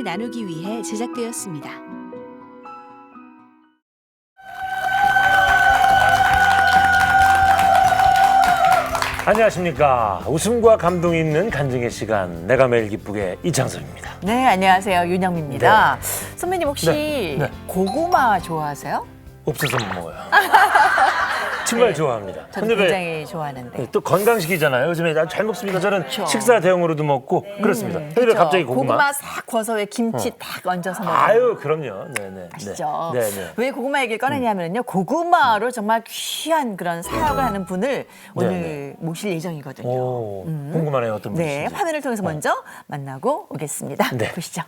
나누기 위해 제작되었습니다. 안녕하십니까. 웃음과 감동이 있는 간증의 시간, 내가 매일 기쁘게 이창섭입니다. 네, 안녕하세요. 윤영미입니다. 선배님 혹시 네. 고구마 좋아하세요? 없어서 못 먹어요. 정말 좋아합니다. 저도 근데 왜 굉장히 좋아하는데. 또 건강식이잖아요. 요즘에 아주 잘 먹습니다. 저는 그쵸. 식사 대용으로도 먹고 그렇습니다. 근데 왜 그쵸? 갑자기 고구마? 싹 구워서 왜 김치 딱 얹어서 먹어요. 아유, 그럼요. 네네. 아시죠? 네네. 왜 고구마 얘기를 꺼내냐면요. 고구마로 정말 귀한 그런 사역을 하는 분을 오늘 모실 예정이거든요. 오, 궁금하네요. 어떤 분이신지. 네, 화면을 통해서 먼저 만나고 오겠습니다. 네. 보시죠.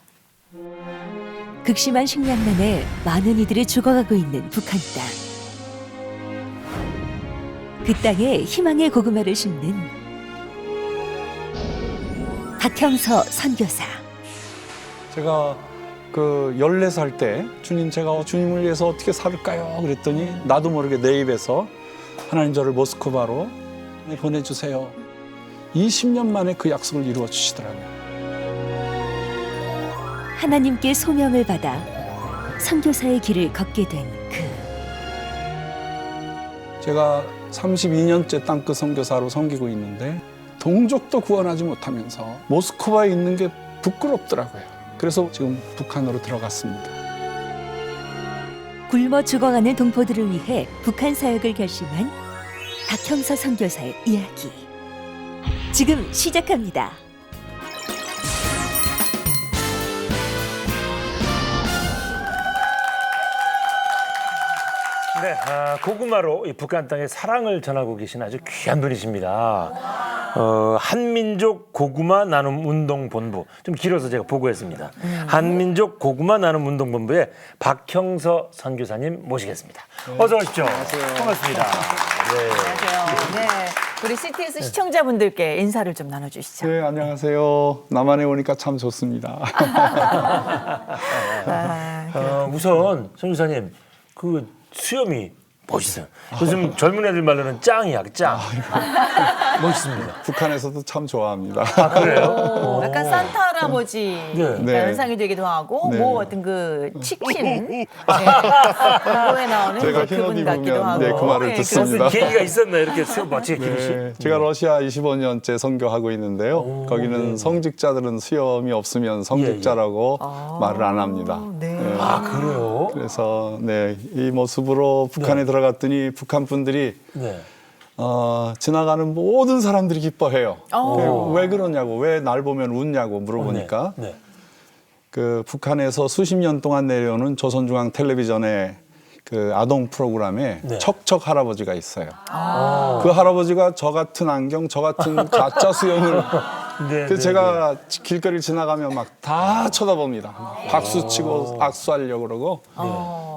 극심한 식량난에 많은 이들이 죽어가고 있는 북한 땅. 그 땅에 희망의 고구마를 심는 박형서 선교사. 제가 그 14살 때 주님, 제가 주님을 위해서 어떻게 살까요? 그랬더니 나도 모르게 내 입에서 하나님 저를 모스크바로 보내주세요. 20년 만에 그 약속을 이루어 주시더라고요. 하나님께 소명을 받아 선교사의 길을 걷게 된 그. 제가 32년째 땅끝 선교사로 섬기고 있는데 동족도 구원하지 못하면서 모스크바에 있는 게 부끄럽더라고요. 그래서 지금 북한으로 들어갔습니다. 굶어 죽어가는 동포들을 위해 북한 사역을 결심한 박형서 선교사의 이야기. 지금 시작합니다. 네, 고구마로 이 북한 땅에 사랑을 전하고 계신 아주 귀한 분이십니다. 한민족 고구마 나눔 운동 본부, 좀 길어서 제가 보고했습니다. 한민족 고구마 나눔 운동 본부의 박형서 선교사님 모시겠습니다. 어서 오십시오. 반갑습니다. 네. 안녕하세요. 네. 우리 CTS 시청자분들께 인사를 좀 나눠주시죠. 네, 안녕하세요. 남한에 오니까 참 좋습니다. 우선 선교사님, 그 수염이 멋있어요. 요즘 젊은 애들 말로는 짱이야, 짱. 멋있습니다. 북한에서도 참 좋아합니다. 아, 그래요? 약간 산타 할아버지 네. 연상이 되기도 하고 네. 뭐 어떤 그 치킨 광고에 나오는 제가 그분 흰옷 같기도 입으면 하고 네, 그 말을 듣습니다. 무슨 계기가 있었나 이렇게 수염 멋지게 기르시? 네, 제가 러시아 25년째 선교하고 있는데요. 거기는 성직자들은 수염이 없으면 성직자라고 말을 안 합니다. 네. 아, 그래요? 그래서 네, 이 모습으로 북한에 들어갔더니 북한 분들이 네. 지나가는 모든 사람들이 기뻐해요. 오. 왜 그러냐고, 왜 날 보면 웃냐고 물어보니까 네. 그 북한에서 수십 년 동안 내려오는 조선중앙 텔레비전의 그 아동 프로그램에 네. 척척 할아버지가 있어요. 그 할아버지가 저 같은 안경, 저 같은 가짜 수염을 네, 그래서 제가 길거리를 지나가면 막 다 쳐다봅니다. 박수 치고 악수하려고 그러고.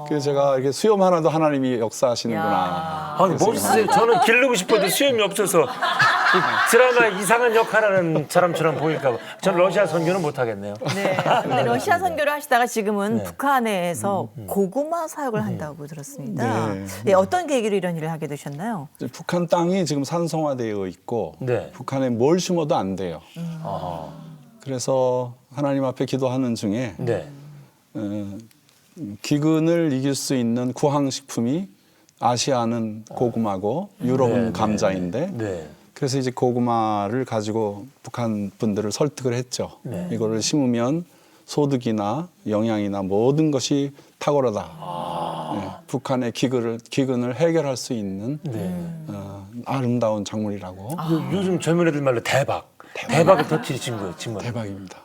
그래서 제가 이렇게 수염 하나도 하나님이 역사하시는구나. 아니, 멋있어요. 저는 기르고 싶어도 수염이 없어서 이 드라마에 이상한 역할하는 사람처럼 보일까 봐. 저는 러시아 선교는 못 하겠네요. 네. 근데 러시아 선교를 하시다가 지금은 북한에서 고구마 사역을 한다고 들었습니다. 네. 네, 어떤 계기로 이런 일을 하게 되셨나요? 북한 땅이 지금 산성화되어 있고 네. 북한에 뭘 심어도 안 돼요. 그래서 하나님 앞에 기도하는 중에 네. 기근을 이길 수 있는 구황식품이 아시아는 고구마고 유럽은 감자인데 네. 그래서 이제 고구마를 가지고 북한 분들을 설득을 했죠. 이거를 심으면 소득이나 영양이나 모든 것이 탁월하다. 네, 북한의 기근을 해결할 수 있는 아름다운 작물이라고. 요즘 젊은 애들 말로 대박을 터뜨리신 거예요, 친구. 대박입니다.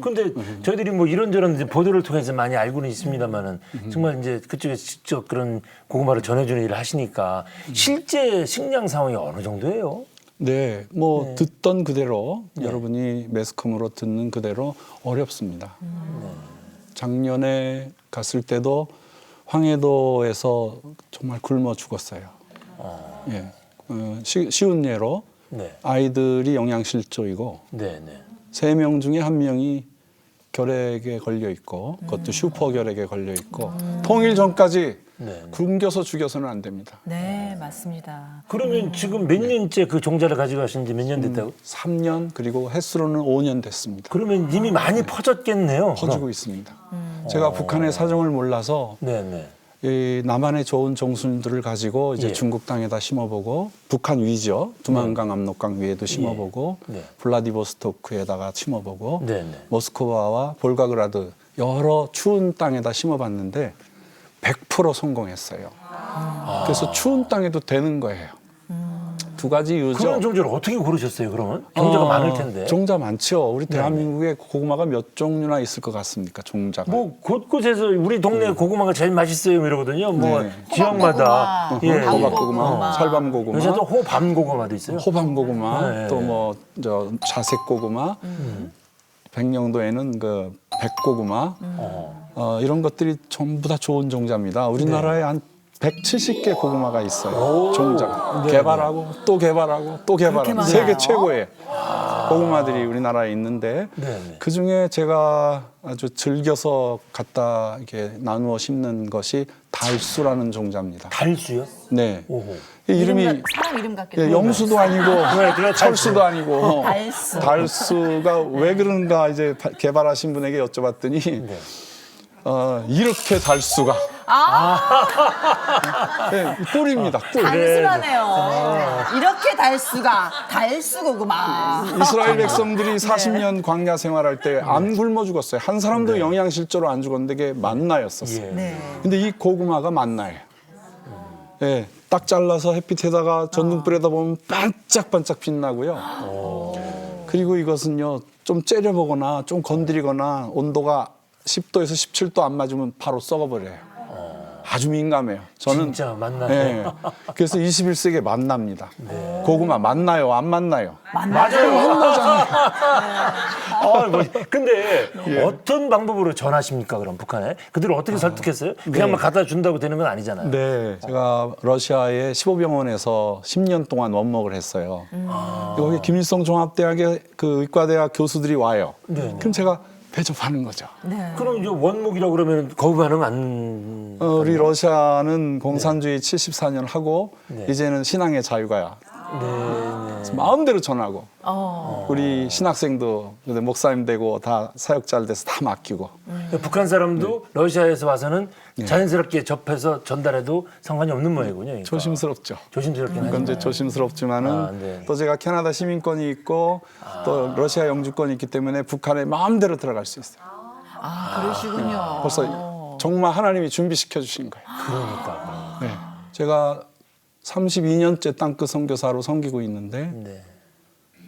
근데 저희들이 뭐 이런저런 이제 보도를 통해서 많이 알고는 있습니다만은 정말 이제 그쪽에 직접 그런 고구마를 전해주는 일을 하시니까 실제 식량 상황이 어느 정도예요? 네, 뭐 듣던 그대로 여러분이 매스컴으로 듣는 그대로 어렵습니다. 작년에 갔을 때도 황해도에서 정말 굶어 죽었어요. 예, 쉬운 예로 네. 아이들이 영양실조이고 네, 네. 3명 중에 1명이 결핵에 걸려 있고 그것도 슈퍼 결핵에 걸려 있고 통일 전까지 네. 굶겨서 죽여서는 안 됩니다. 네, 네, 맞습니다. 그러면 지금 몇 년째 그 종자를 가지고 가신 지 몇 년 됐다고? 3년 그리고 횟수로는 5년 됐습니다. 그러면 이미 많이 퍼졌겠네요. 퍼지고 있습니다. 제가 북한의 사정을 몰라서 네네. 이 남한의 좋은 정수들을 가지고 이제 예. 중국 땅에다 심어보고 북한 위죠. 두만강 압록강 위에도 심어보고 네. 블라디보스토크에다가 심어보고 네네. 모스크바와 볼가그라드 여러 추운 땅에다 심어봤는데 100% 성공했어요. 그래서 추운 땅에도 되는 거예요. 두 가지 이유죠. 그런 종자를 어떻게 고르셨어요? 그러면 종자가 많을 텐데. 종자 많죠. 우리 대한민국에 고구마가 몇 종류나 있을 것 같습니까? 종자가. 뭐 곳곳에서 우리 동네 고구마가 제일 맛있어요 이러거든요. 뭐 네. 지역마다 호박고구마, 호박고구마, 밤고구마. 살밤고구마, 요새도 호밤고구마도 있어요. 호밤고구마, 네. 또 뭐 저 자색고구마, 백령도에는 그 백고구마, 이런 것들이 전부 다 좋은 종자입니다. 우리나라에 한 170개 고구마가 있어요. 종자가 개발하고 또 개발하고 또 개발하고 많아요? 세계 최고의 고구마들이 우리나라에 있는데 네네. 그 중에 제가 아주 즐겨서 갖다 이렇게 나누어 심는 것이 달수라는 종자입니다. 달수요? 네, 오호. 이 이름이 사람 이름 같기도 예, 하고. 영수도 아니고 그래, 철수도 아니고 달수. 달수가 왜 그런가 이제 개발하신 분에게 여쭤봤더니 네. 이렇게 달수가 네, 꿀입니다. 꿀. 단순하네요. 이렇게 달수가 달수고구마. 이스라엘 백성들이 40년 광야 생활할 때 안 굶어 죽었어요. 한 사람도 영양실조로 안 죽었는데 그게 만나였었어요. 예. 네. 근데 이 고구마가 만나예요. 예, 딱 잘라서 햇빛에다가 전등불에다 보면 반짝반짝 빛나고요. 그리고 이것은요, 좀 째려보거나 좀 건드리거나 온도가 10도에서 17도 안 맞으면 바로 썩어버려요. 아주 민감해요. 저는 진짜 만나네. 예, 그래서 21세기에 만납니다. 고구마 만나요, 안 만나요? 맞아요. 만나잖아요. 근데 예. 어떤 방법으로 전하십니까? 그럼 북한에 그들을 어떻게 설득했어요? 그냥 막 갖다 준다고 되는 건 아니잖아요. 네, 제가 러시아의 15병원에서 10년 동안 원목을 했어요. 여기 김일성 종합대학의 그 의과대학 교수들이 와요. 그럼 제가 대접하는 거죠. 그럼 이제 원목이라고 그러면 거부 반응 안. 우리 러시아는 공산주의 74년 하고 이제는 신앙의 자유가 마음대로 전하고 우리 신학생도 목사님 되고 다 사역자를 돼서 다 맡기고 북한 사람도 러시아에서 와서는 자연스럽게 접해서 전달해도 상관이 없는 모양이군요. 그러니까. 조심스럽죠. 조심스럽긴 하죠. 그건 이제 조심스럽지만은 네. 또 제가 캐나다 시민권이 있고 또 러시아 영주권이 있기 때문에 북한에 마음대로 들어갈 수 있어요. 그러시군요. 벌써 정말 하나님이 준비시켜 주신 거예요. 그러니까. 네. 제가 32년째 땅끝 선교사로 섬기고 있는데 네.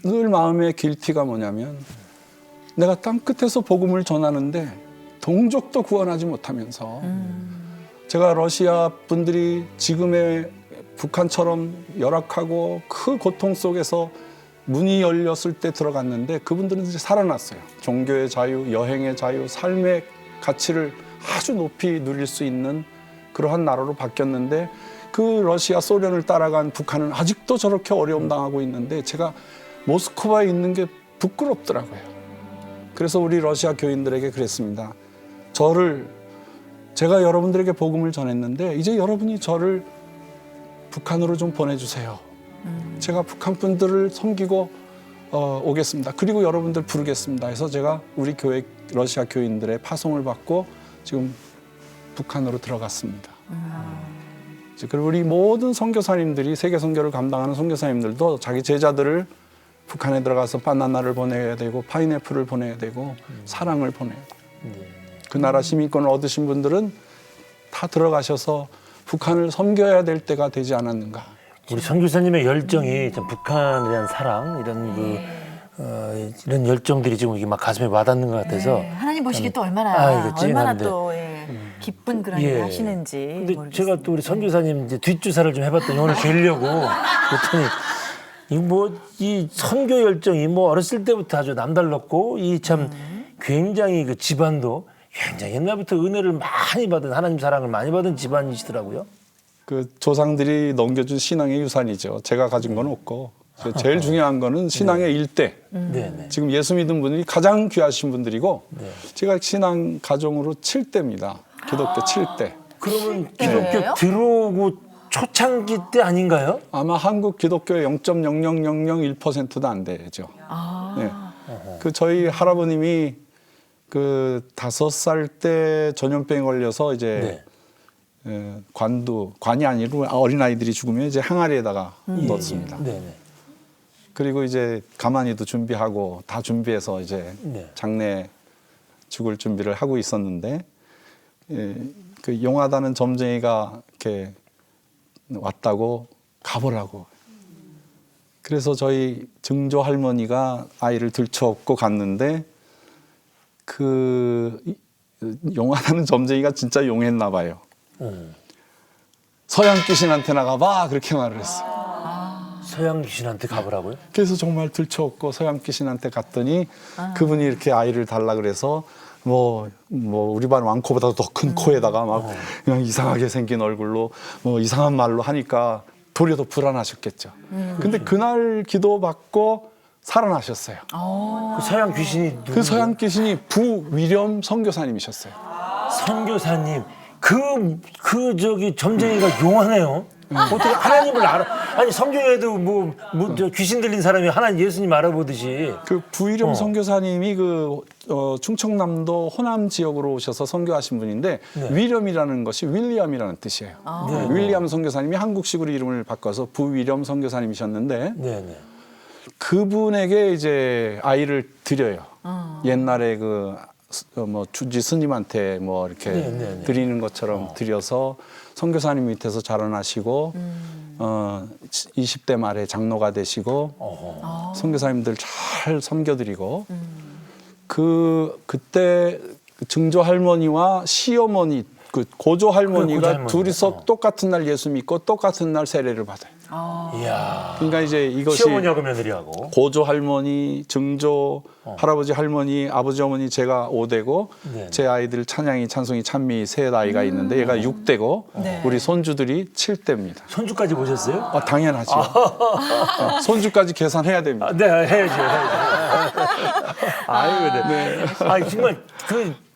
늘 마음의 길티가 뭐냐면 내가 땅끝에서 복음을 전하는데 동족도 구원하지 못하면서 제가 러시아 분들이 지금의 북한처럼 열악하고 그 고통 속에서 문이 열렸을 때 들어갔는데 그분들은 이제 살아났어요. 종교의 자유, 여행의 자유, 삶의 가치를 아주 높이 누릴 수 있는 그러한 나라로 바뀌었는데 그 러시아, 소련을 따라간 북한은 아직도 저렇게 어려움 당하고 있는데 제가 모스크바에 있는 게 부끄럽더라고요. 그래서 우리 러시아 교인들에게 그랬습니다. 제가 여러분들에게 복음을 전했는데 이제 여러분이 저를 북한으로 좀 보내주세요. 제가 북한 분들을 섬기고 오겠습니다. 그리고 여러분들 부르겠습니다. 해서 제가 우리 교회 러시아 교인들의 파송을 받고 지금 북한으로 들어갔습니다. 그리고 우리 모든 선교사님들이 세계 선교를 감당하는 선교사님들도 자기 제자들을 북한에 들어가서 바나나를 보내야 되고 파인애플을 보내야 되고 사랑을 보내야 되고 그 나라 시민권을 얻으신 분들은 다 들어가셔서 북한을 섬겨야 될 때가 되지 않았는가. 우리 선교사님의 열정이 참 북한에 대한 사랑 이런 열정들이 지금 이게 막 가슴에 와닿는 것 같아서. 네, 하나님 보시기에 또 얼마나 이거 찌릿한데. 또 기쁜 그런 일을 하시는지 근데 모르겠습니다. 제가 또 우리 선교사님 이제 뒷주사를 좀 해봤더니 오늘 뵈려고 그랬더니 이 선교 열정이 어렸을 때부터 아주 남달랐고 이 참 굉장히 그 집안도 굉장히 옛날부터 은혜를 많이 받은 하나님 사랑을 많이 받은 집안이시더라고요. 그 조상들이 넘겨준 신앙의 유산이죠. 제가 가진 건 없고 제일 중요한 거는 신앙의 일대. 네네. 지금 예수 믿은 분들이 가장 귀하신 분들이고 제가 신앙 가정으로 7대입니다. 기독교 7대. 그러면 네. 기독교 들어오고 초창기 때 아닌가요? 아마 한국 기독교의 0.00001%도 안 되죠. 네. 그 저희 할아버님이 그 5살 때 전염병에 걸려서 이제 관이 아니고 어린아이들이 죽으면 이제 항아리에다가 넣습니다. 네네. 그리고 이제 가만히도 준비하고 다 준비해서 이제 네. 장례 죽을 준비를 하고 있었는데 그 용하다는 점쟁이가 이렇게 왔다고 가보라고. 그래서 저희 증조 할머니가 아이를 들쳐업고 갔는데 그 용하다는 점쟁이가 진짜 용했나 봐요. 서양 귀신한테 나가봐 그렇게 말을 했어요. 서양 귀신한테 가보라고요? 그래서 정말 들쳐업고 서양 귀신한테 갔더니 그분이 이렇게 아이를 달라 그래서 뭐 우리 반 왕코보다 더 큰 코에다가 막 그냥 이상하게 생긴 얼굴로 뭐 이상한 말로 하니까 도리어 더 불안하셨겠죠. 근데 그날 기도받고 살아나셨어요. 그 서양 귀신이 그 서양 귀신이 부위렴 선교사님이셨어요. 선교사님 저기 점쟁이가 용하네요. 어떻게 하나님을 알아? 아니 성경에도 저 귀신 들린 사람이 하나님 예수님 알아보듯이. 그 부위렴 선교사님이 그 충청남도 호남 지역으로 오셔서 선교하신 분인데 위렴이라는 것이 윌리엄이라는 뜻이에요. 네. 윌리엄 선교사님이 한국식으로 이름을 바꿔서 부위렴 선교사님이셨는데 네네. 그분에게 이제 아이를 드려요. 옛날에 그 뭐 주지 스님한테 뭐 이렇게 네네네. 드리는 것처럼 드려서 선교사님 밑에서 자라나시고 20대 말에 장로가 되시고 선교사님들 잘 섬겨드리고 그때 증조 할머니와 시어머니 그 고조 할머니가 고조 할머니. 둘이서 똑같은 날 예수 믿고 똑같은 날 세례를 받아요. 이야. 그러니까 이제 이것이 시어머니하고 며느리하고. 고조 할머니, 증조 할아버지 할머니, 아버지 어머니 제가 5대고 네. 제 아이들 찬양이 찬송이 찬미 세 아이가 있는데 얘가 6대고 네. 우리 손주들이 7대입니다. 손주까지 보셨어요? 당연하죠. 손주까지 계산해야 됩니다. 네, 해야죠. 아이고, 네. 아니 정말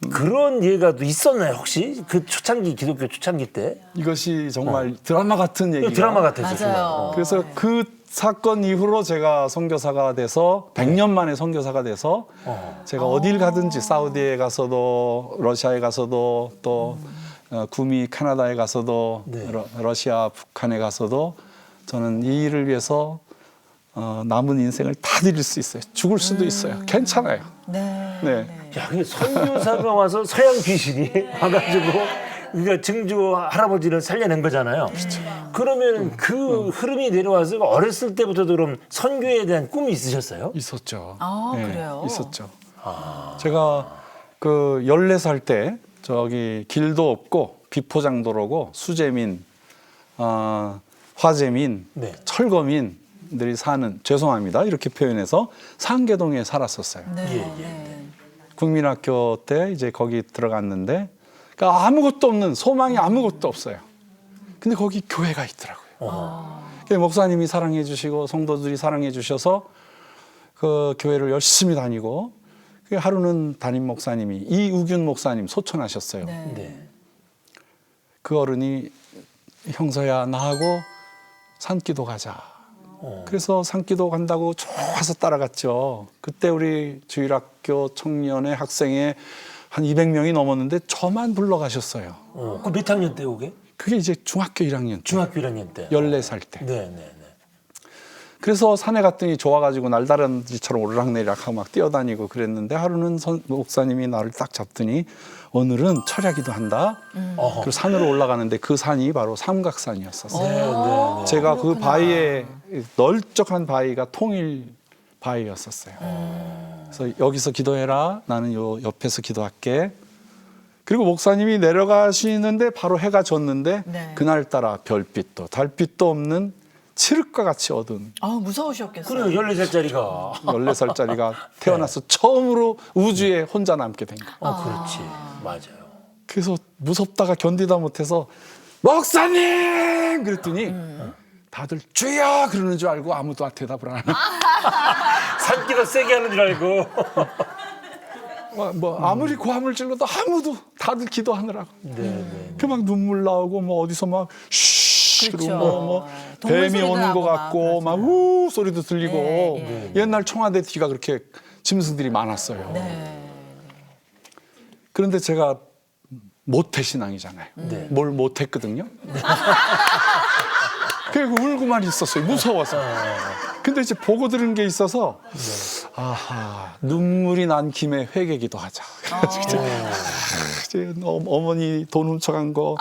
그런 예가 또 있었나요 혹시 그 초창기 기독교 초창기 때? 이것이 정말 드라마 같은 얘기가 드라마 같았어요. 맞아요. 그래서 그 사건 이후로 제가 선교사가 돼서 100년 만에 선교사가 돼서 제가 어딜 가든지 사우디에 가서도 러시아에 가서도 또 구미 캐나다에 가서도 네. 러시아 북한에 가서도 저는 이 일을 위해서 남은 인생을 다 드릴 수 있어요. 죽을 수도 있어요. 괜찮아요. 네. 네. 야, 근데 선교사가 와서 서양 귀신이 와가지고 그러니까 증조 할아버지를 살려낸 거잖아요. 그러면 그 흐름이 내려와서 어렸을 때부터도 그럼 선교에 대한 꿈이 있으셨어요? 있었죠. 그래요? 있었죠. 제가 그 14살 때 저기 길도 없고 비포장도로고 수재민, 화재민, 네. 철거민들이 사는 죄송합니다 이렇게 표현해서 상계동에 살았었어요. 네. 국민학교 때 이제 거기 들어갔는데 그러니까 아무것도 없는 소망이 아무것도 없어요. 근데 거기 교회가 있더라고요. 목사님이 사랑해 주시고 성도들이 사랑해 주셔서 그 교회를 열심히 다니고 하루는 담임 목사님이 이우균 목사님 소천하셨어요. 네. 그 어른이 형서야 나하고 산기도 가자. 그래서 산기도 간다고 좋아서 따라갔죠. 그때 우리 주일학교 청년의 학생에 한 200명이 넘었는데 저만 불러가셨어요. 그 몇 학년 때 오게? 그게 이제 중학교 1학년 때. 중학교 1학년 때. 14살 때. 네. 그래서 산에 갔더니 좋아가지고 날다람쥐처럼 오르락내리락 하고 막 뛰어다니고 그랬는데 하루는 목사님이 나를 딱 잡더니 오늘은 철야기도 한다. 그리고 산으로 올라가는데 그 산이 바로 삼각산이었었어요. 제가 그 바위에 넓적한 바위가 통일 바위였었어요. 그래서 여기서 기도해라. 나는 요 옆에서 기도할게. 그리고 목사님이 내려가시는데 바로 해가 졌는데 네. 그날따라 별빛도 달빛도 없는 칠흑과 같이 어두운 무서우셨겠어요. 그래요, 14살짜리가. 14살짜리가 태어나서 처음으로 우주에 혼자 남게 된 거예요. 그렇지. 맞아요. 그래서 무섭다가 견디다 못해서 목사님! 그랬더니 다들 주여! 그러는 줄 알고 아무도 대답을 안 하고 산기도 세게 하는 줄 알고. 뭐 아무리 고함을 질러도 아무도 다들 기도하느라고 네. 그 막 눈물 나오고 뭐 어디서 막 쉬 그렇죠. 뭐 동물 뱀이 소리도 오는 것 나고 막 같고 막 그러잖아요. 우 소리도 들리고 네, 옛날 청와대 뒤가 그렇게 짐승들이 많았어요. 네. 그런데 제가 모태 신앙이잖아요. 뭘 못했거든요. 그리고 울고만 있었어요. 무서워서. 근데 이제 보고 들은 게 있어서 아하 눈물이 난 김에 회개기도 하자. 이제 어머니 돈 훔쳐간 거,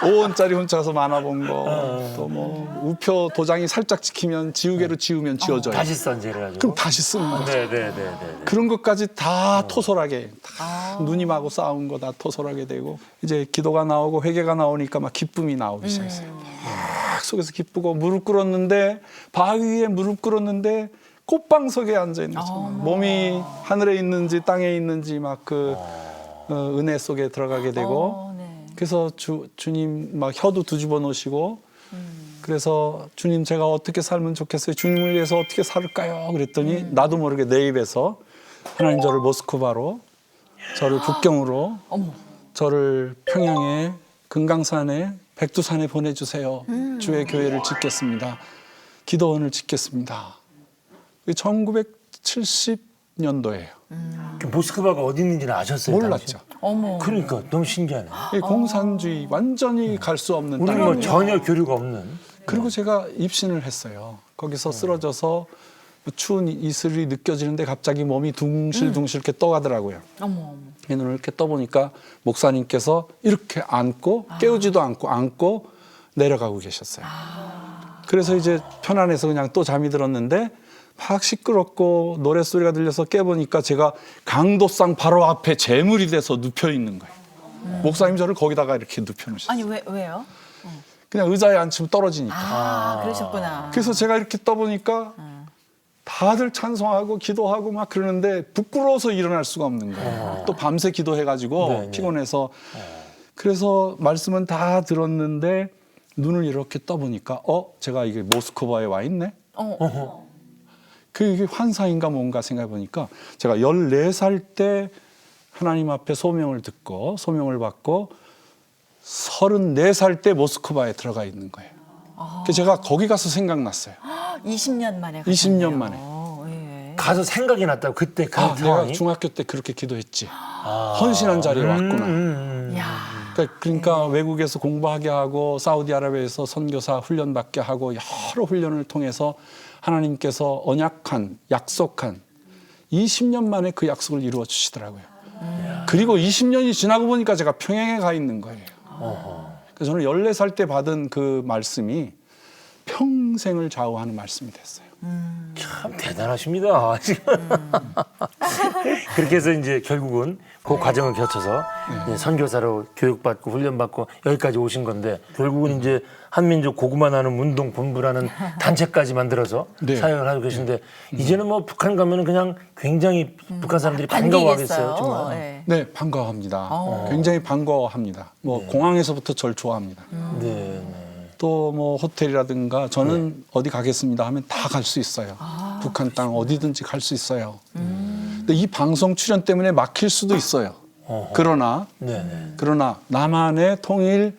5원짜리 훔쳐가서 만화 본 거, 또 뭐 우표 도장이 살짝 찍히면 지우개로 지우면 지워져요. 다시 선제를 하죠. 그럼 다시 쓰는 거죠. 네네네. 그런 것까지 다 토설하게, 다 누님하고 싸운 거 다 토설하게 되고 이제 기도가 나오고 회개가 나오니까 막 기쁨이 나오기 시작했어요. 막 속에서 기쁘고 무릎 꿇었는데 바위 위에 무릎 꿇었는데 꽃방석에 앉아 있는 거죠. 몸이 하늘에 있는지 땅에 있는지 막 그 은혜 속에 들어가게 되고 네. 그래서 주님 막 혀도 뒤집어 놓으시고 그래서 주님 제가 어떻게 살면 좋겠어요? 주님을 위해서 어떻게 살을까요? 그랬더니 나도 모르게 내 입에서 하나님 저를 모스크바로 저를 북경으로 저를 평양에 금강산에 백두산에 보내주세요. 주의 교회를 짓겠습니다. 기도원을 짓겠습니다. 1970년도예요. 모스크바가 어디 있는지는 아셨어요? 몰랐죠. 어머. 그러니까 너무 신기하네. 이 공산주의 완전히 갈 수 없는 우리는 땅. 뭐 전혀 교류가 없는. 그리고 제가 입신을 했어요. 거기서 쓰러져서 추운 이슬이 느껴지는데 갑자기 몸이 둥실둥실 이렇게 떠가더라고요. 어머. 이 눈을 이렇게 떠보니까 목사님께서 이렇게 안고 깨우지도 않고 안고 내려가고 계셨어요. 그래서 이제 편안해서 그냥 또 잠이 들었는데 막 시끄럽고 노랫소리가 들려서 깨보니까 제가 강도상 바로 앞에 재물이 돼서 눕혀 있는 거예요. 목사님 저를 거기다가 이렇게 눕혀 놓으셨어요. 아니 왜요? 그냥 의자에 앉히면 떨어지니까. 그러셨구나. 그래서 제가 이렇게 떠보니까 다들 찬송하고 기도하고 막 그러는데 부끄러워서 일어날 수가 없는 거예요. 또 밤새 기도해가지고 네네. 피곤해서 그래서 말씀은 다 들었는데 눈을 이렇게 떠보니까 제가 이게 모스크바에 와 있네. 그게 환상인가 뭔가 생각해 보니까 제가 14살 때 하나님 앞에 소명을 듣고 소명을 받고 34살 때 모스크바에 들어가 있는 거예요. 그래서 제가 거기 가서 생각났어요. 20년 만에. 20년 만에. 예. 가서 생각이 났다고 그때 그 내가 상황이. 중학교 때 그렇게 기도했지. 헌신한 자리에 왔구나. 야. 그러니까 외국에서 공부하게 하고 사우디아라비아에서 선교사 훈련받게 하고 여러 훈련을 통해서 하나님께서 언약한 약속한 20년 만에 그 약속을 이루어 주시더라고요. 그리고 20년이 지나고 보니까 제가 평양에 가 있는 거예요. 그래서 저는 14살 때 받은 그 말씀이 평생을 좌우하는 말씀이 됐어요. 참 대단하십니다. 지금. 그렇게 해서 이제 결국은 그 과정을 거쳐서 이제 선교사로 교육받고 훈련받고 여기까지 오신 건데 결국은 이제 한민족 고구마 나눔 운동 본부라는 단체까지 만들어서 네. 사역을 하고 계신데 이제는 뭐 북한 가면은 그냥 굉장히 북한 사람들이 반가워하겠어요. 정말. 네. 네, 반가워합니다. 굉장히 반가워합니다. 뭐 공항에서부터 절 좋아합니다. 네. 또 뭐 호텔이라든가 저는 어디 가겠습니다 하면 다 갈 수 있어요. 북한 땅 어디든지 갈 수 있어요. 근데 이 방송 출연 때문에 막힐 수도 있어요. 그러나 나만의 통일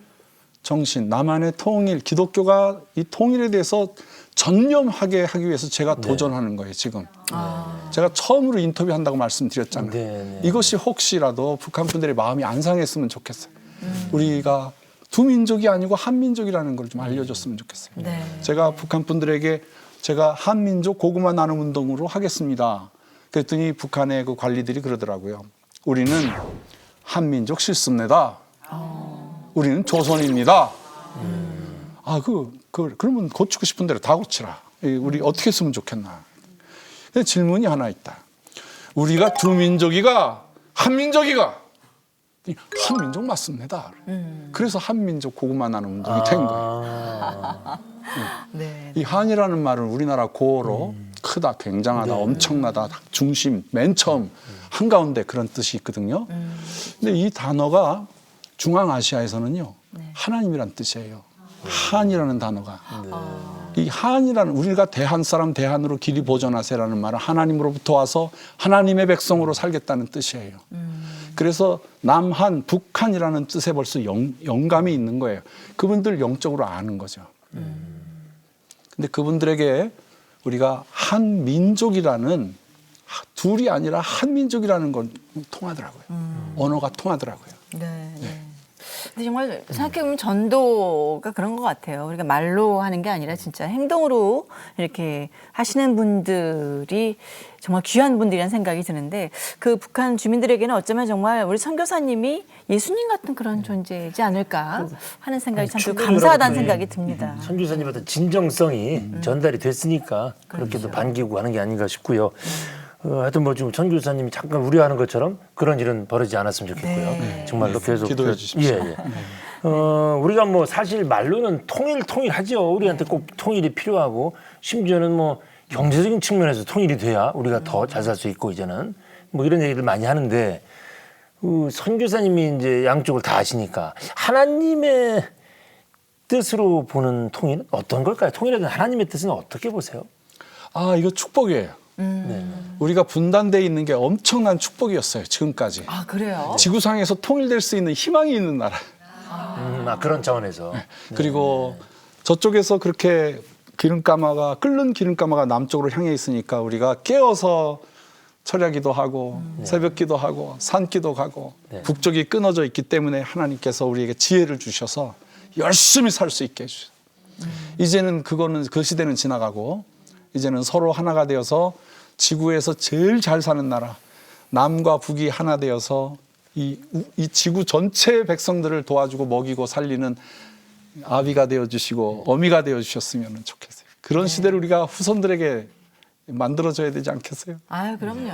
정신, 나만의 통일, 기독교가 이 통일에 대해서 전념하게 하기 위해서 제가 도전하는 거예요, 지금. 제가 처음으로 인터뷰한다고 말씀드렸잖아요. 네. 이것이 혹시라도 북한 분들의 마음이 안 상했으면 좋겠어요. 우리가 두 민족이 아니고 한 민족이라는 걸 좀 알려줬으면 좋겠어요. 네. 제가 북한 분들에게 제가 한민족 고구마 나눔 운동으로 하겠습니다. 그랬더니 북한의 그 관리들이 그러더라고요. 우리는 한민족 싫습니다. 우리는 조선입니다. 그러면 고치고 싶은 대로 다 고치라. 우리 어떻게 했으면 좋겠나. 근데 질문이 하나 있다. 우리가 두 민족이가 한민족이가 한민족 맞습니다. 그래서 한민족 고구마 나눔 운동이 된 거예요. 네. 이 한이라는 말은 우리나라 고어로 크다, 굉장하다, 엄청나다, 중심, 맨 처음, 한가운데 그런 뜻이 있거든요. 근데 이 단어가 중앙아시아에서는요, 하나님이란 뜻이에요. 한이라는 단어가. 이 한이라는, 우리가 대한 사람 대한으로 길이 보존하세라는 말은 하나님으로부터 와서 하나님의 백성으로 살겠다는 뜻이에요. 그래서 남한, 북한이라는 뜻에 벌써 영감이 있는 거예요. 그분들 영적으로 아는 거죠. 근데 그분들에게 우리가 한 민족이라는, 둘이 아니라 한 민족이라는 건 통하더라고요. 언어가 통하더라고요. 네. 근데 정말 생각해보면 전도가 그런 것 같아요. 우리가 말로 하는 게 아니라 진짜 행동으로 이렇게 하시는 분들이 정말 귀한 분들이라는 생각이 드는데, 그 북한 주민들에게는 어쩌면 정말 우리 선교사님이 예수님 같은 그런 존재이지 않을까 하는 생각이 참 충분히 감사하다는 여러분이 생각이 듭니다. 선교사님 어떤 진정성이 전달이 됐으니까 그렇게도 반기고 하는 게 아닌가 싶고요. 하여튼 뭐 지금 선교사님이 잠깐 우려하는 것처럼 그런 일은 벌어지지 않았으면 좋겠고요. 네. 정말로 계속 기도해 주십시오. 예. 우리가 뭐 사실 말로는 통일하죠. 우리한테 꼭 통일이 필요하고, 심지어는 뭐 경제적인 측면에서 통일이 돼야 우리가 더 잘 살 수 있고, 이제는 뭐 이런 얘기를 많이 하는데, 선교사님이 이제 양쪽을 다 아시니까 하나님의 뜻으로 보는 통일은 어떤 걸까요? 통일에 하나님의 뜻은 어떻게 보세요? 이거 축복이에요. 우리가 분단되어 있는 게 엄청난 축복이었어요, 지금까지. 아, 그래요? 지구상에서 통일될 수 있는 희망이 있는 나라. 그런 차원에서. 그리고 저쪽에서 그렇게 끓는 기름가마가 남쪽으로 향해 있으니까 우리가 깨어서 철야기도 하고 새벽기도 하고 산기도 가고, 북쪽이 끊어져 있기 때문에 하나님께서 우리에게 지혜를 주셔서 열심히 살 수 있게 해주셨어요. 이제는 그 시대는 지나가고, 이제는 서로 하나가 되어서 지구에서 제일 잘 사는 나라, 남과 북이 하나 되어서 이 지구 전체 백성들을 도와주고 먹이고 살리는 아비가 되어주시고 어미가 되어주셨으면 좋겠어요. 그런 시대를 우리가 후손들에게 만들어줘야 되지 않겠어요? 아유, 그럼요.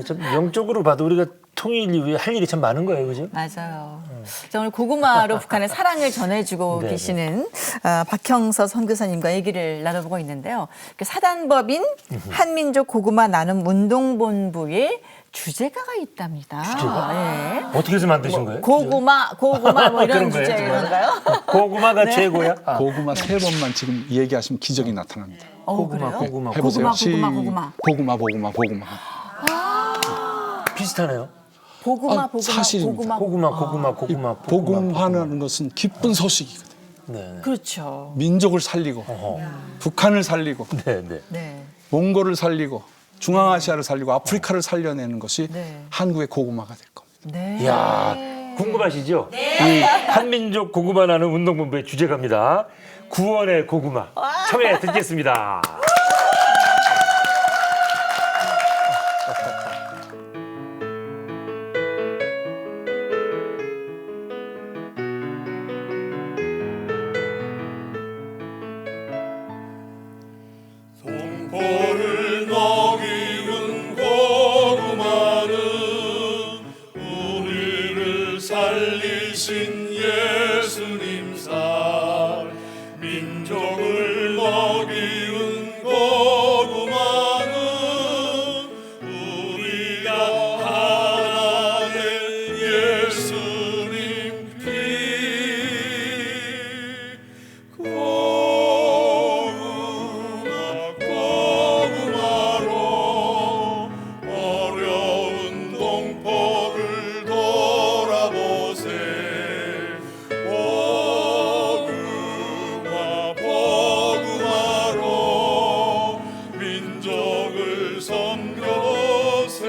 좀 영적으로 봐도 우리가 통일 위해 할 일이 참 많은 거예요, 그죠? 맞아요. 자, 오늘 고구마로 북한의 사랑을 전해주고 네, 계시는 박형서 선교사님과 얘기를 나눠보고 있는데요. 사단법인 한민족 고구마 나눔 운동본부의 주제가가 있답니다. 주제가? 예. 어떻게 해서 만드신 거예요? 고구마 뭐 이런 그런 거예요, 주제인가요? 고구마가 네. 최고야? 고구마 3번만 지금 얘기하시면 기적이 나타납니다. 그래요? 고구마. 해보세요. 고구마. 고구마. 비슷하네요. 고구마. 사실입니다. 고구마. 복음화라는 것은 기쁜 소식이거든요. 네. 그렇죠. 민족을 살리고, 북한을 살리고, 네. 몽골을 살리고, 중앙아시아를 살리고, 아프리카를 살려내는 것이 네. 한국의 고구마가 될 겁니다. 네. 이야, 궁금하시죠? 이 한민족 고구마 나눔 운동본부의 주제가입니다. 구원의 고구마. 청해 듣겠습니다. 동포를 먹이는 고구마는 우리를 살리신 예수님 살, 민족을 먹이는 고구마는 우리가 하나 된 예수님 피. 고구마로 어려운 동포를 돌아보세. 고구마로 민족을 섬겨보세.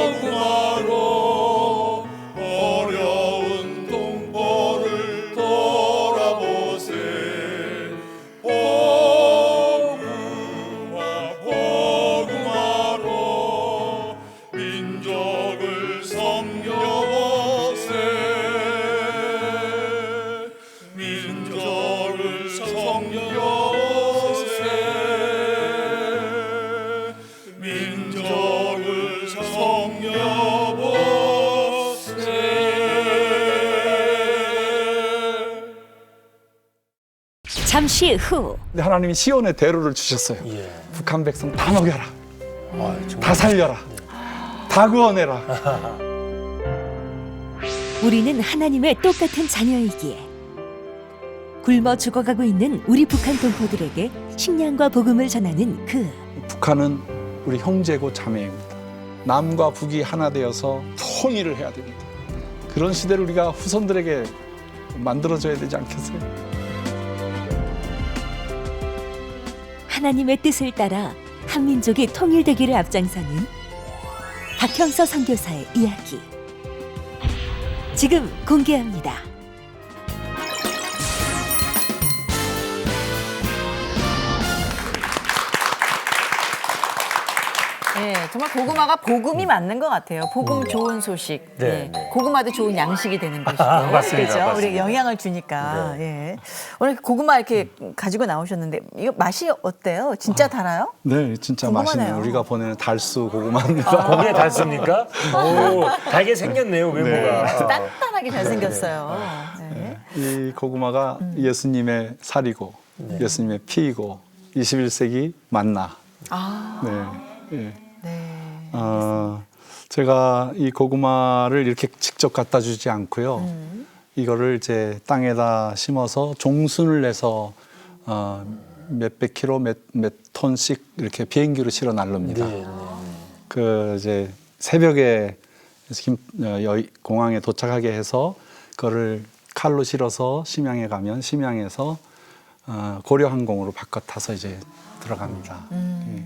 고구마로 어려운 동포를 돌아보세. 고구마로 민족을 섬겨보세. 민족을 섬겨보세. 민족을 섬겨보세. 잠시 후 근데 하나님이 시온의 대로를 주셨어요. 예. 북한 백성 다 먹여라. 정말. 다 살려라. 다 구원해라. 우리는 하나님의 똑같은 자녀이기에 굶어 죽어가고 있는 우리 북한 동포들에게 식량과 복음을 전하는 그 북한은 우리 형제고 자매입니다. 남과 북이 하나 되어서 통일을 해야 됩니다. 그런 시대를 우리가 후손들에게 만들어줘야 되지 않겠어요? 하나님의 뜻을 따라 한민족이 통일되기를 앞장서는 박형서 선교사의 이야기 지금 공개합니다. 네, 정말 고구마가 복음이 맞는 것 같아요. 복음 좋은 소식. 네, 네. 고구마도 좋은 양식이 되는 것이고. 맞습니다, 그렇죠? 맞습니다. 우리 영양을 주니까. 예. 오늘 고구마 이렇게 가지고 나오셨는데 이거 맛이 어때요? 진짜 달아요? 네, 진짜 궁금하네요. 맛있네요. 우리가 보내는 달수 고구마입니다. 고기에 달습니까? 오, 달게 생겼네요, 외모가. 단단하게 잘 생겼어요. 네. 이 고구마가 예수님의 살이고 예수님의 피이고 21세기 만나. 아, 네. 예. 네. 제가 이 고구마를 이렇게 직접 갖다 주지 않고요. 이거를 이제 땅에다 심어서 종순을 내서 몇백 킬로, 몇 톤씩 이렇게 비행기로 실어 날릅니다. 네, 네. 그 이제 새벽에 공항에 도착하게 해서 그거를 칼로 실어서 심양에 가면 심양에서 고려항공으로 바꿔 타서 이제 들어갑니다. 예.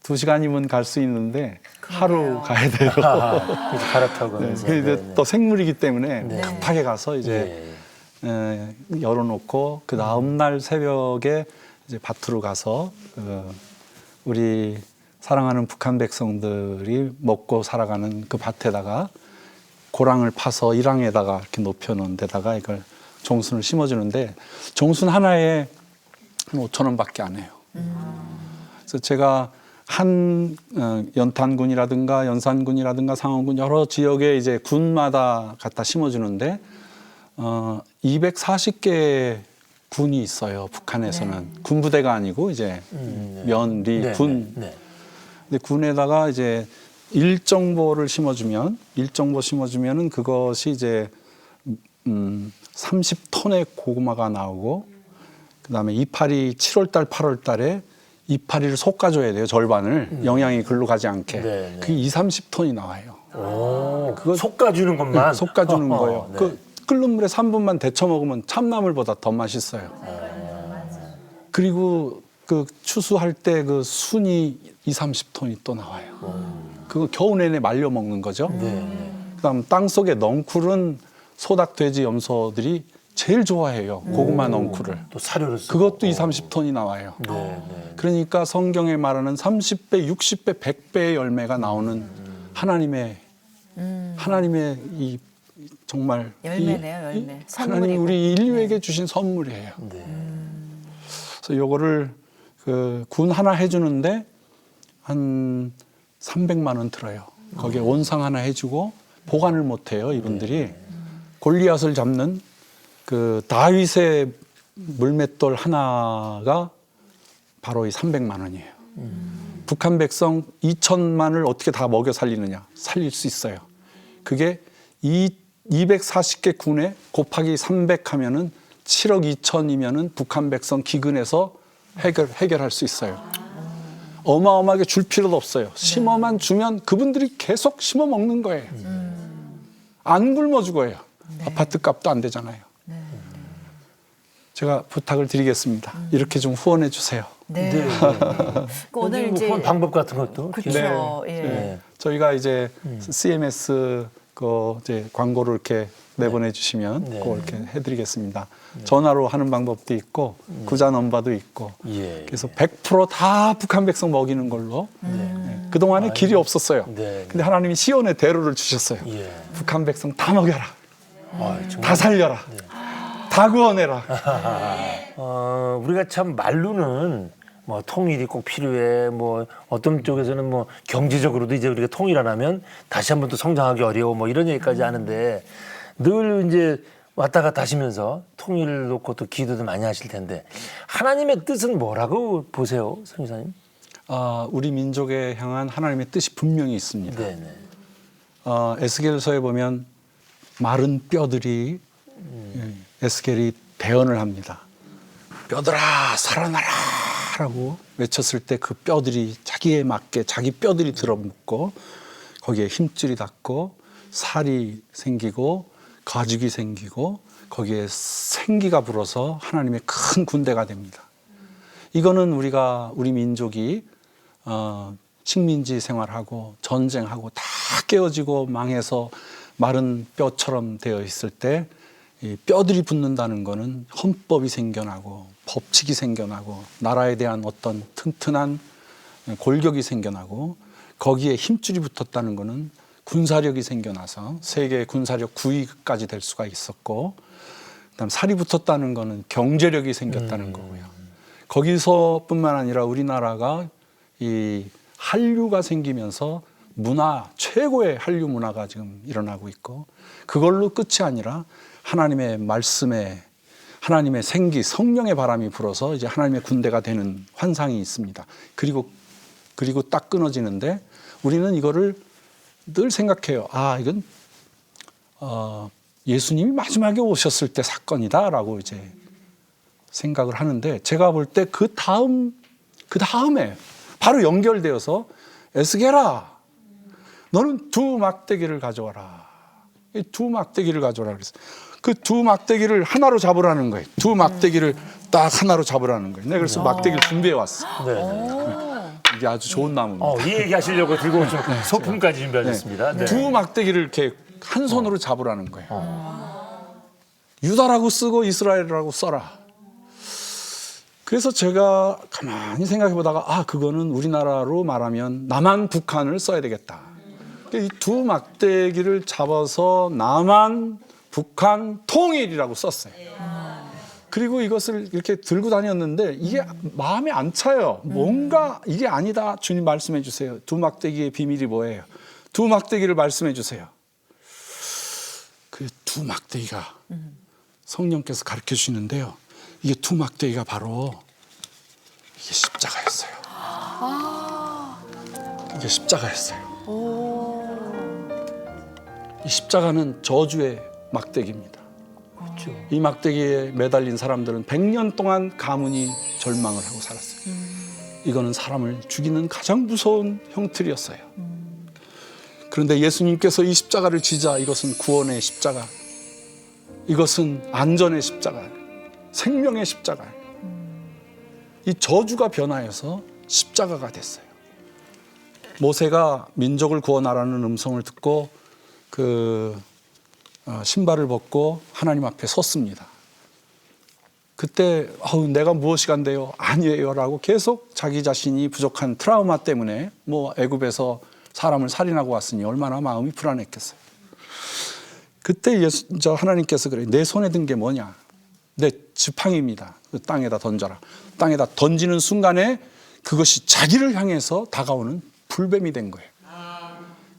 2시간이면 갈 수 있는데 하루 가야 돼요. 갈아타고. 네, 하면서. 근데 네, 네. 또 생물이기 때문에 네. 급하게 가서 이제 열어놓고 그 다음 날 새벽에 이제 밭으로 가서 우리 사랑하는 북한 백성들이 먹고 살아가는 그 밭에다가 고랑을 파서 일항에다가 이렇게 높여놓은 데다가 이걸 종순을 심어주는데 종순 하나에 한 5천 원밖에 안 해요. 그래서 제가 한 연탄군이라든가 연산군이라든가 상원군 여러 지역에 이제 군마다 갖다 심어주는데 240개 군이 있어요. 북한에서는 군부대가 아니고 이제 면리 네, 군. 네, 네. 근데 군에다가 이제 일정보를 심어주면은 그것이 이제 30톤의 고구마가 나오고 그다음에 이파리 7월달 8월달에 이파리를 솎아줘야 돼요. 절반을 영양이 글로 가지 않게. 네, 네. 그게 2~30톤이 나와요. 오, 그거 솎아주는 것만. 솎아주는 거예요. 네. 그 끓는 물에 3분만 데쳐 먹으면 참나물보다 더 맛있어요. 그리고 그 추수할 때 그 순이 2~30톤이 또 나와요. 그거 겨우 내내 말려 먹는 거죠. 네. 그다음 땅 속에 넝쿨은 소닭, 돼지, 염소들이 제일 좋아해요. 고구마 넝쿨을. 또 사료를 쓰고. 그것도 2~30톤이 나와요. 네, 네. 그러니까 성경에 말하는 30배, 60배, 100배의 열매가 나오는 하나님의 이 정말 열매네요, 열매. 하나님이 선물이고. 우리 인류에게 주신 선물이에요. 네. 그래서 요거를 그 군 하나 해주는데 한 300만 원 들어요. 거기에 온상 하나 해주고 보관을 못해요. 이분들이 골리앗을 잡는 그 다윗의 물맷돌 하나가 바로 이 300만 원이에요. 북한 백성 2천만을 어떻게 다 먹여 살리느냐? 살릴 수 있어요. 그게 240개 군에 곱하기 300 하면은 7억 2천이면은 북한 백성 기근에서 해결할 수 있어요. 어마어마하게 줄 필요도 없어요. 심어만 주면 그분들이 계속 심어 먹는 거예요. 안 굶어 죽어요. 아파트 값도 안 되잖아요. 제가 부탁을 드리겠습니다. 이렇게 좀 후원해 주세요. 네. 네. 그 오늘 이제 후원 방법 같은 것도. 그렇죠. 예. 네. 저희가 이제 CMS 그 이제 광고를 이렇게 내보내 주시면 네. 그걸 이렇게 해드리겠습니다. 전화로 하는 방법도 있고 구자 넘버도 있고. 예. 그래서 100%다 북한 백성 먹이는 걸로. 네. 그 동안에 길이 없었어요. 네. 근데 하나님이 시온의 대로를 주셨어요. 예. 북한 백성 다 먹여라, 아, 정말. 다 살려라, 다 구원해라. 우리가 참 말로는 뭐 통일이 꼭 필요해. 뭐 어떤 쪽에서는 뭐 경제적으로도 이제 우리가 통일 안 하면 다시 한번 또 성장하기 어려워. 뭐 이런 얘기까지 하는데 늘 이제 왔다 갔다 하시면서 통일을 놓고 또 기도도 많이 하실 텐데 하나님의 뜻은 뭐라고 보세요, 선교사님? 우리 민족에 향한 하나님의 뜻이 분명히 있습니다. 네네. 에스겔서에 보면 마른 뼈들이 에스겔이 대언을 합니다. 뼈들아 살아나라. 하라고 외쳤을 때 그 뼈들이 자기에 맞게 자기 뼈들이 들어붙고 거기에 힘줄이 닿고 살이 생기고 가죽이 생기고 거기에 생기가 불어서 하나님의 큰 군대가 됩니다. 이거는 우리 민족이 식민지 생활하고 전쟁하고 다 깨어지고 망해서 마른 뼈처럼 되어 있을 때 이 뼈들이 붙는다는 거는 헌법이 생겨나고 법칙이 생겨나고 나라에 대한 어떤 튼튼한 골격이 생겨나고 거기에 힘줄이 붙었다는 거는 군사력이 생겨나서 세계 군사력 9위까지 될 수가 있었고, 그다음 살이 붙었다는 거는 경제력이 생겼다는 거고요. 거기서뿐만 아니라 우리나라가 이 한류가 생기면서 문화, 최고의 한류 문화가 지금 일어나고 있고, 그걸로 끝이 아니라 하나님의 말씀에 하나님의 생기, 성령의 바람이 불어서 이제 하나님의 군대가 되는 환상이 있습니다. 그리고 딱 끊어지는데 우리는 이거를 늘 생각해요. 아, 이건 예수님이 마지막에 오셨을 때 사건이다라고 이제 생각을 하는데, 제가 볼 때 그 다음에 바로 연결되어서 에스겔아, 너는 두 막대기를 가져와라. 이 두 막대기를 가져와라 그랬어. 그 두 막대기를 하나로 잡으라는 거예요. 두 막대기를 딱 하나로 잡으라는 거예요. 내가 그래서 막대기를 준비해 왔어. 이게 아주 좋은 나무입니다. 이 얘기 하시려고 들고 오신 소품까지 준비하셨습니다. 네. 두 막대기를 이렇게 한 손으로 잡으라는 거예요. 유다라고 쓰고 이스라엘이라고 써라. 그래서 제가 가만히 생각해 보다가 그거는 우리나라로 말하면 남한 북한을 써야 되겠다. 이 두 막대기를 잡아서 남한 북한 통일이라고 썼어요. 그리고 이것을 이렇게 들고 다녔는데 이게 마음에 안 차요. 뭔가 이게 아니다. 주님 말씀해 주세요. 두 막대기의 비밀이 뭐예요? 두 막대기를 말씀해 주세요. 그 두 막대기가 성령께서 가르쳐 주시는데요. 이게 두 막대기가 바로 이게 십자가였어요. 이게 십자가였어요. 이 십자가는 저주의 막대기입니다. 이 막대기에 매달린 사람들은 100년 동안 가문이 절망을 하고 살았어요. 이거는 사람을 죽이는 가장 무서운 형틀이었어요. 그런데 예수님께서 이 십자가를 지자 이것은 구원의 십자가, 이것은 안전의 십자가, 생명의 십자가. 이 저주가 변하여서 십자가가 됐어요. 모세가 민족을 구원하라는 음성을 듣고 신발을 벗고 하나님 앞에 섰습니다. 그때 내가 무엇이 간대요? 아니에요 라고 계속 자기 자신이 부족한 트라우마 때문에 애굽에서 사람을 살인하고 왔으니 얼마나 마음이 불안했겠어요. 그때 하나님께서 그래요. 내 손에 든 게 뭐냐? 내 지팡이입니다. 그 땅에다 던져라. 땅에다 던지는 순간에 그것이 자기를 향해서 다가오는 불뱀이 된 거예요.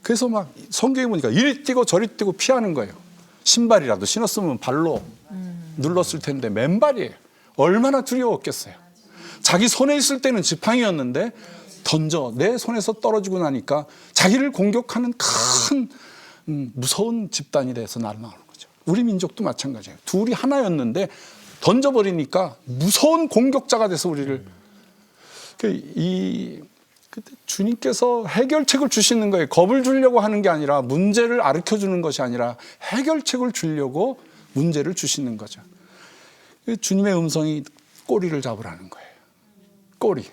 그래서 막 성경에 보니까 이리 뛰고 저리 뛰고 피하는 거예요. 신발이라도 신었으면 발로 눌렀을 텐데 맨발이에요. 얼마나 두려웠겠어요. 자기 손에 있을 때는 지팡이였는데 내 손에서 떨어지고 나니까 자기를 공격하는 큰 무서운 집단이 돼서 날아나오는 거죠. 우리 민족도 마찬가지예요. 둘이 하나였는데 던져버리니까 무서운 공격자가 돼서 우리를 그때 주님께서 해결책을 주시는 거예요. 겁을 주려고 하는 게 아니라, 문제를 가르쳐 주는 것이 아니라 해결책을 주려고 문제를 주시는 거죠. 주님의 음성이 꼬리를 잡으라는 거예요. 꼬리.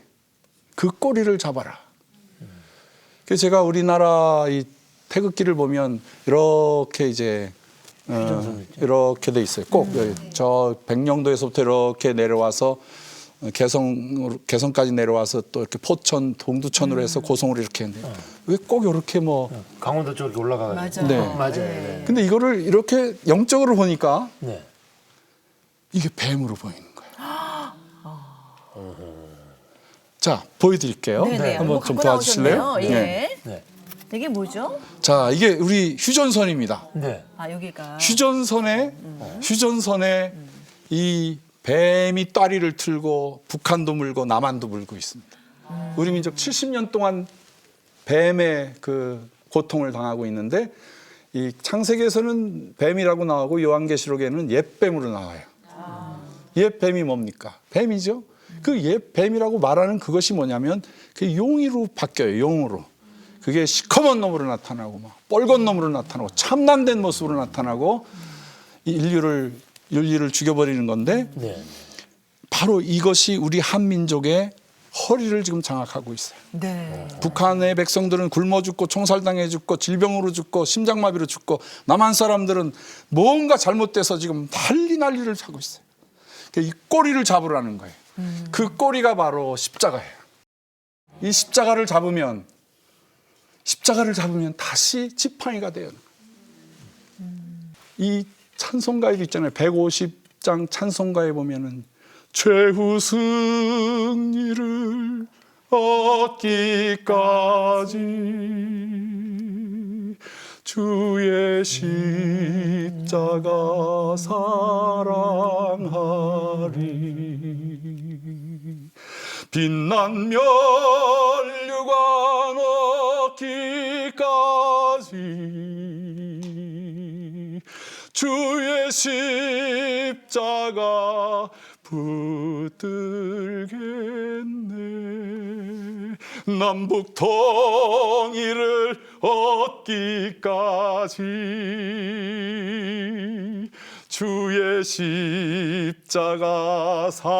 그 꼬리를 잡아라. 그래서 제가 우리나라 이 태극기를 보면 이렇게 이제 이렇게 돼 있어요. 꼭 저 백령도에서부터 이렇게 내려와서 개성까지 내려와서 또 이렇게 포천, 동두천으로 해서 고성으로 이렇게 했는데 왜 꼭 이렇게 강원도 쪽에 올라가가지고. 맞아요. 맞아요. 네. 근데 이거를 이렇게 영적으로 보니까 네. 이게 뱀으로 보이는 거예요. 자, 보여드릴게요. 네네. 한번 좀 갖고 도와주실래요? 나오셨네요. 예. 네. 이게 뭐죠? 자, 이게 우리 휴전선입니다. 네. 여기가. 휴전선에 이 뱀이 따리를 틀고 북한도 물고 남한도 물고 있습니다. 우리 민족 70년 동안 뱀의 그 고통을 당하고 있는데, 이 창세기에서는 뱀이라고 나오고 요한계시록에는 옛뱀으로 나와요. 옛뱀이 뭡니까? 뱀이죠. 그 옛 뱀이라고 말하는 그것이 뭐냐면 그 용으로 바뀌어요. 용으로. 그게 시커먼 놈으로 나타나고 막 뻘건 놈으로 나타나고 참남된 모습으로 나타나고 이 윤리를 죽여버리는 건데 네. 바로 이것이 우리 한민족의 허리를 지금 장악하고 있어요. 네. 북한의 백성들은 굶어 죽고 총살당해 죽고 질병으로 죽고 심장마비로 죽고 남한 사람들은 뭔가 잘못돼서 지금 난리를 하고 있어요. 이 꼬리를 잡으라는 거예요. 그 꼬리가 바로 십자가예요. 이 십자가를 잡으면 다시 지팡이가 돼요. 이 찬송가에도 있잖아요. 150장 찬송가에 보면은 최후 승리를 얻기까지 주의 십자가 사랑하리 빛난 면류관 얻기까지 주의 십자가 붙들겠네 남북 통일을 얻기까지 주의 십자가 사랑하리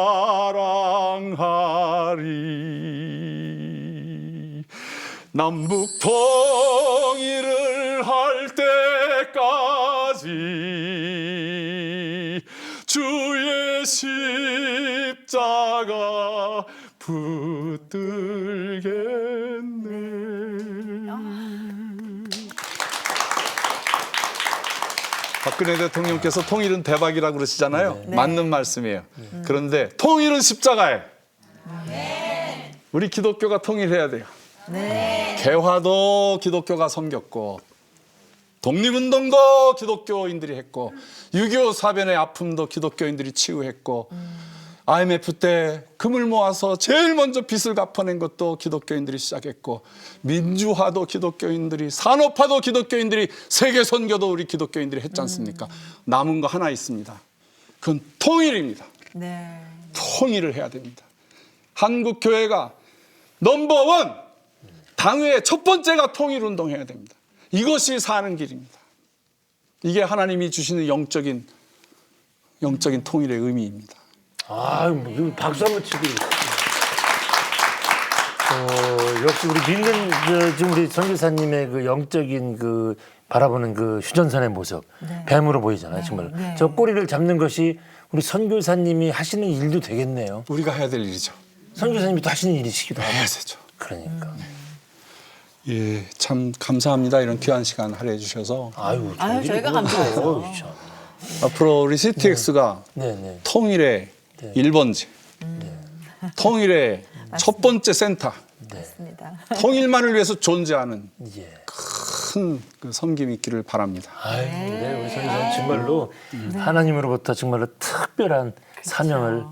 남북 통일을 할 때까지 주의 십자가 붙들겠네. 박근혜 대통령께서 통일은 대박이라고 그러시잖아요. 네. 맞는 말씀이에요. 그런데 통일은 십자가예요. 우리 기독교가 통일해야 돼요. 네. 개화도 기독교가 섬겼고 독립운동도 기독교인들이 했고 6.25 사변의 아픔도 기독교인들이 치유했고 IMF 때 금을 모아서 제일 먼저 빚을 갚아낸 것도 기독교인들이 시작했고 민주화도 기독교인들이 산업화도 기독교인들이 세계 선교도 우리 기독교인들이 했지 않습니까? 남은 거 하나 있습니다. 그건 통일입니다. 네. 통일을 해야 됩니다. 한국 교회가 넘버원 당회의 첫 번째가 통일운동해야 됩니다. 이것이 사는 길입니다. 이게 하나님이 주시는 영적인 통일의 의미입니다. 뭐 박수 한번 치고. 역시 우리 믿는 지금 우리 선교사님의 그 영적인 그 바라보는 그 휴전선의 모습, 뱀으로 보이잖아요, 정말. 네. 저 꼬리를 잡는 것이 우리 선교사님이 하시는 일도 되겠네요. 우리가 해야 될 일이죠. 선교사님이 또 하시는 일이시기도 하고. 해야 되죠. 그러니까. 예, 참 감사합니다. 이런 귀한 시간 할애해 주셔서 아유, 저희가 감사해요. 앞으로 우리 CTX가 네네. 통일의 1번지, 통일의 첫 번째 센터, 맞습니다. 통일만을 위해서 존재하는 예. 큰 그 섬김이 있기를 바랍니다. 아유, 네, 우리 선교사님 정말로 하나님으로부터 정말로 특별한 사명을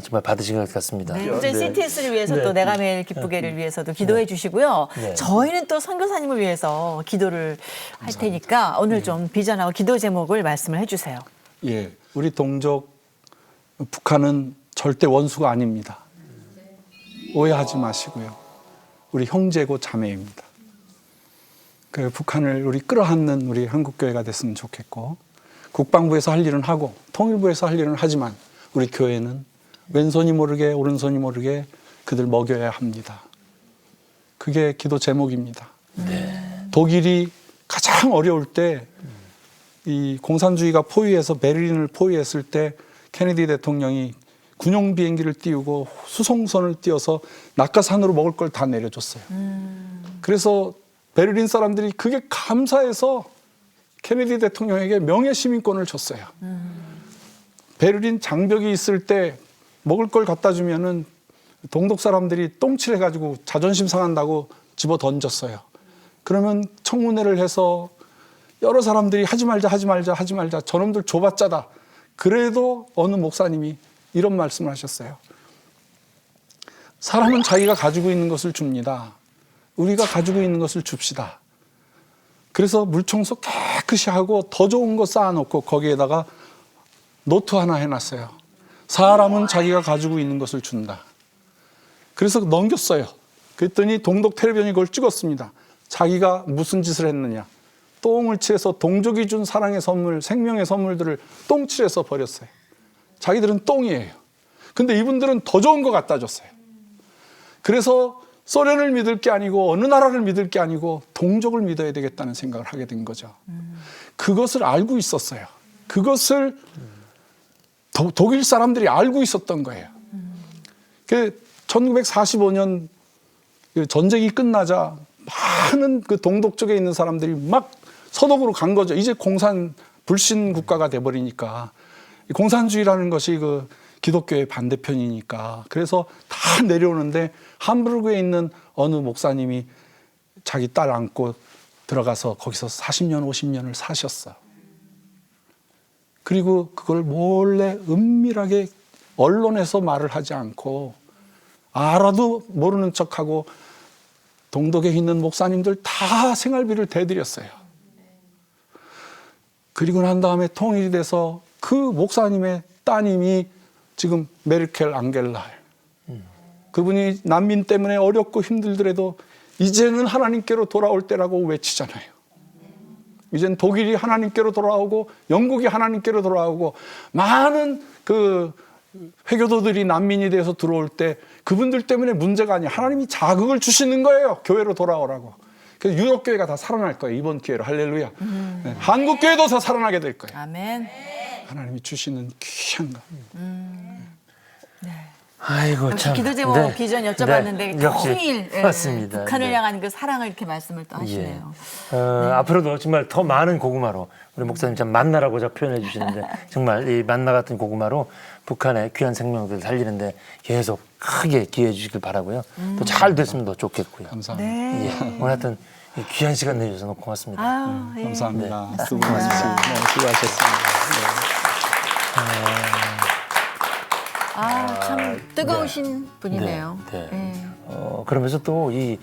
정말 받으신 것 같습니다. 네, 이제 CTS를 위해서 네. 또 내가 매일 기쁘게를 위해서도 기도해 주시고요. 네. 저희는 또 선교사님을 위해서 기도를 할 테니까 오늘 좀 비전하고 기도 제목을 말씀을 해주세요. 예, 우리 동족 북한은 절대 원수가 아닙니다. 오해하지 마시고요. 우리 형제고 자매입니다. 그 북한을 우리 끌어안는 우리 한국교회가 됐으면 좋겠고 국방부에서 할 일은 하고 통일부에서 할 일은 하지만 우리 교회는 왼손이 모르게 오른손이 모르게 그들 먹여야 합니다. 그게 기도 제목입니다. 독일이 가장 어려울 때 이 공산주의가 포위해서 베를린을 포위했을 때 케네디 대통령이 군용 비행기를 띄우고 수송선을 띄워서 낙하산으로 먹을 걸 다 내려줬어요. 그래서 베를린 사람들이 그게 감사해서 케네디 대통령에게 명예시민권을 줬어요. 베를린 장벽이 있을 때 먹을 걸 갖다 주면은 동독 사람들이 똥칠해가지고 자존심 상한다고 집어 던졌어요. 그러면 청문회를 해서 여러 사람들이 하지 말자. 저놈들 줘봤자다. 그래도 어느 목사님이 이런 말씀을 하셨어요. 사람은 자기가 가지고 있는 것을 줍니다. 우리가 가지고 있는 것을 줍시다. 그래서 물청소 깨끗이 하고 더 좋은 거 쌓아놓고 거기에다가 노트 하나 해놨어요. 사람은 자기가 가지고 있는 것을 준다. 그래서 넘겼어요. 그랬더니 동독 텔레비전이 그걸 찍었습니다. 자기가 무슨 짓을 했느냐. 똥을 칠해서 동족이 준 사랑의 선물, 생명의 선물들을 똥칠해서 버렸어요. 자기들은 똥이에요. 근데 이분들은 더 좋은 거 갖다 줬어요. 그래서 소련을 믿을 게 아니고 어느 나라를 믿을 게 아니고 동족을 믿어야 되겠다는 생각을 하게 된 거죠. 그것을 알고 있었어요. 그것을 독일 사람들이 알고 있었던 거예요. 1945년 전쟁이 끝나자 많은 그 동독 쪽에 있는 사람들이 막 서독으로 간 거죠. 이제 공산 불신 국가가 돼버리니까 공산주의라는 것이 그 기독교의 반대편이니까 그래서 다 내려오는데 함부르크에 있는 어느 목사님이 자기 딸 안고 들어가서 거기서 40년 50년을 사셨어. 그리고 그걸 몰래 은밀하게 언론에서 말을 하지 않고 알아도 모르는 척하고 동독에 있는 목사님들 다 생활비를 대드렸어요. 그리고 난 다음에 통일이 돼서 그 목사님의 따님이 지금 메르켈 앙겔라. 그분이 난민 때문에 어렵고 힘들더라도 이제는 하나님께로 돌아올 때라고 외치잖아요. 이젠 독일이 하나님께로 돌아오고 영국이 하나님께로 돌아오고 많은 그 회교도들이 난민이 돼서 들어올 때 그분들 때문에 문제가 아니에요. 하나님이 자극을 주시는 거예요. 교회로 돌아오라고. 그래서 유럽 교회가 다 살아날 거예요. 이번 기회로. 할렐루야. 네. 한국 교회도 다 살아나게 될 거예요. 아멘. 하나님이 주시는 귀한 것. 아이고 역시 참. 기도 제목 비전 여쭤봤는데 네, 역시 통일, 맞습니다. 북한을 네. 향한 그 사랑을 이렇게 말씀을 또 하시네요. 앞으로도 정말 더 많은 고구마로 우리 목사님 참 만나라고 표현해 주시는데 정말 이 만나 같은 고구마로 북한의 귀한 생명들 살리는데 계속 크게 기여해 주시길 바라고요. 또 잘 됐으면 더 좋겠고요. 감사합니다. 네. 예, 오늘 하여튼 이 귀한 시간 내주셔서 너무 고맙습니다. 아유, 예. 감사합니다. 수고하셨습니다. 수고하셨습니다. 참 뜨거우신 분이네요. 네. 예. 그러면서 또 이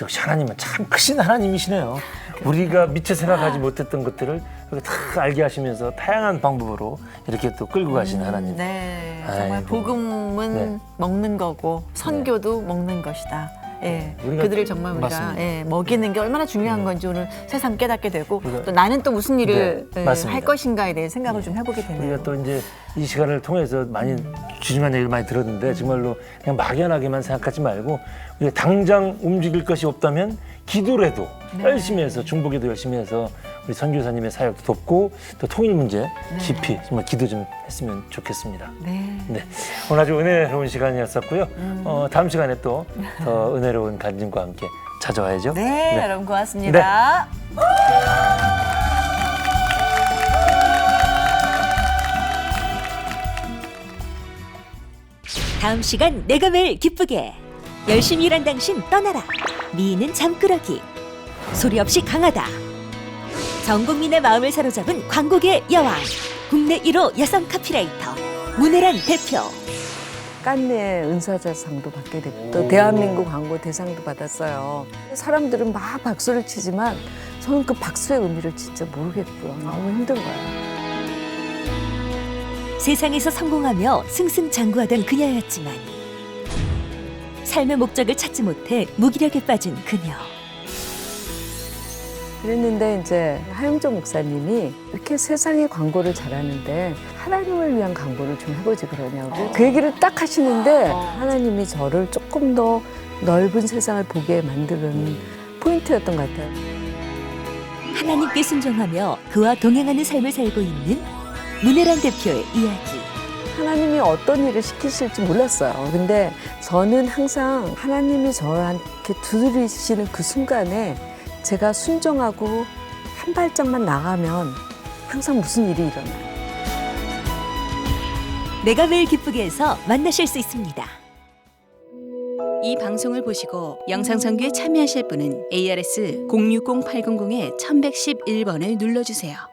역시 하나님은 참 크신 하나님이시네요. 우리가 미처 생각하지 못했던 것들을 이렇게 다 알게 하시면서 다양한 방법으로 이렇게 또 끌고 가시는 하나님. 네, 정말 아이고. 복음은 네. 먹는 거고 선교도 먹는 것이다. 예, 우리가 그들을 정말 우리가 맞습니다. 예, 먹이는 게 얼마나 중요한 건지 오늘 새삼 깨닫게 되고 또 나는 또 무슨 일을 네, 예, 맞습니다. 할 것인가에 대해 생각을 좀 해보게 되네요. 우리가 또 이제 이 시간을 통해서 많이 귀중한 얘기를 많이 들었는데 정말로 그냥 막연하게만 생각하지 말고 우리가 당장 움직일 것이 없다면 기도라도 열심히 해서 중보기도 열심히 해서 우리 선교사님의 사역도 돕고 또 통일 문제 깊이 정말 기도 좀 했으면 좋겠습니다. 네. 네, 오늘 아주 은혜로운 시간이었었고요. 다음 시간에 또 더 은혜로운 간증과 함께 찾아와야죠. 네, 여러분 고맙습니다. 다음 시간 내가 매일 기쁘게 열심히 일한 당신 떠나라. 미인은 잠꾸러기. 소리 없이 강하다. 전 국민의 마음을 사로잡은 광고계 여왕. 국내 1호 여성 카피라이터 문혜란 대표. 깐네 은사자상도 받게 됐고 또 대한민국 광고 대상도 받았어요. 사람들은 막 박수를 치지만 저는 그 박수의 의미를 진짜 모르겠고요. 너무 힘든 거예요. 세상에서 성공하며 승승장구하던 그녀였지만 삶의 목적을 찾지 못해 무기력에 빠진 그녀. 그랬는데 이제 하영조 목사님이 이렇게 세상에 광고를 잘하는데 하나님을 위한 광고를 좀 해보지 그러냐고 그 얘기를 딱 하시는데 하나님이 저를 조금 더 넓은 세상을 보게 만드는 포인트였던 것 같아요. 하나님께 순종하며 그와 동행하는 삶을 살고 있는 문혜란 대표의 이야기. 하나님이 어떤 일을 시키실지 몰랐어요. 근데 저는 항상 하나님이 저한테 두드리시는 그 순간에 제가 순종하고 한 발짝만 나가면 항상 무슨 일이 일어나요. 내가 매일 기쁘게에서 만나실 수 있습니다. 이 방송을 보시고 영상선교에 참여하실 분은 ARS 060-800-1111번을 눌러주세요.